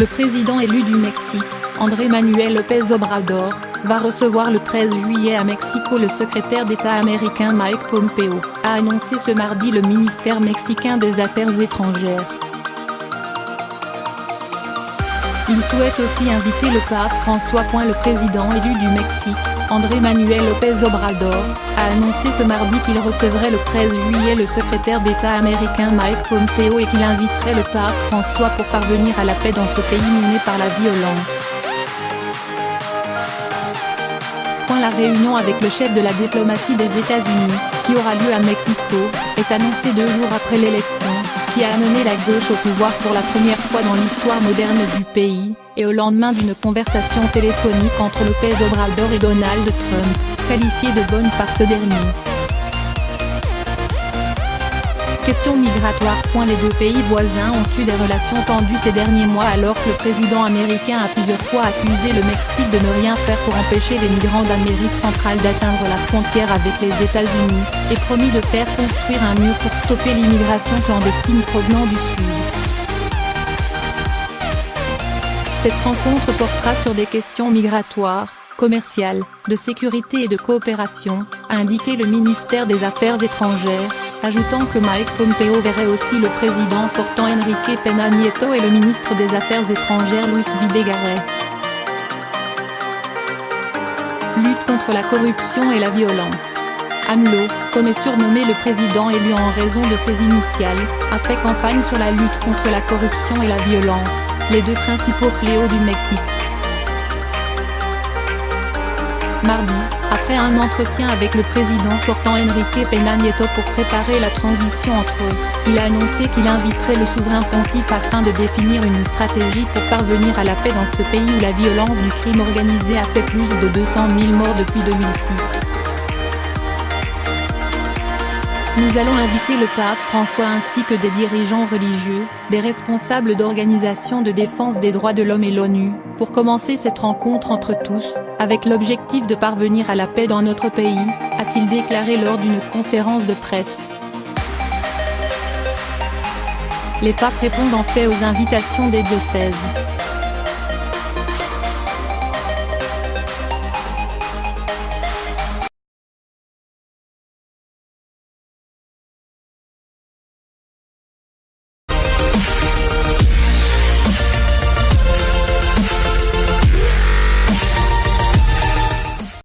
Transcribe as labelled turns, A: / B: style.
A: Le président élu du Mexique, Andrés Manuel López Obrador, va recevoir le 13 juillet à Mexico le secrétaire d'État américain Mike Pompeo, a annoncé ce mardi le ministère mexicain des Affaires étrangères. Il souhaite aussi inviter le pape François. Le président élu du Mexique, Andrés Manuel López Obrador, a annoncé ce mardi qu'il recevrait le 13 juillet le secrétaire d'État américain Mike Pompeo et qu'il inviterait le pape François pour parvenir à la paix dans ce pays miné par la violence. La réunion avec le chef de la diplomatie des États-Unis, qui aura lieu à Mexico, est annoncée 2 jours après l'élection, qui a amené la gauche au pouvoir pour la première fois dans l'histoire moderne du pays, et au lendemain d'une conversation téléphonique entre López Obrador et Donald Trump, qualifiée de bonne par ce dernier. Question migratoire. Les deux pays voisins ont eu des relations tendues ces derniers mois alors que le président américain a plusieurs fois accusé le Mexique de ne rien faire pour empêcher les migrants d'Amérique centrale d'atteindre la frontière avec les États-Unis, et promis de faire construire un mur pour stopper l'immigration clandestine provenant du Sud. Cette rencontre portera sur des questions migratoires, commerciales, de sécurité et de coopération, a indiqué le ministère des Affaires étrangères, ajoutant que Mike Pompeo verrait aussi le président sortant Enrique Peña Nieto et le ministre des Affaires étrangères Luis Videgaray. Lutte contre la corruption et la violence. AMLO, comme est surnommé le président élu en raison de ses initiales, a fait campagne sur la lutte contre la corruption et la violence, les deux principaux fléaux du Mexique. Mardi, après un entretien avec le président sortant Enrique Peña Nieto pour préparer la transition entre eux, il a annoncé qu'il inviterait le souverain pontife afin de définir une stratégie pour parvenir à la paix dans ce pays où la violence du crime organisé a fait plus de 200 000 morts depuis 2006. Nous allons inviter le pape François ainsi que des dirigeants religieux, des responsables d'organisations de défense des droits de l'homme et l'ONU, pour commencer cette rencontre entre tous, avec l'objectif de parvenir à la paix dans notre pays, a-t-il déclaré lors d'une conférence de presse. Les papes répondent en fait aux invitations des diocèses.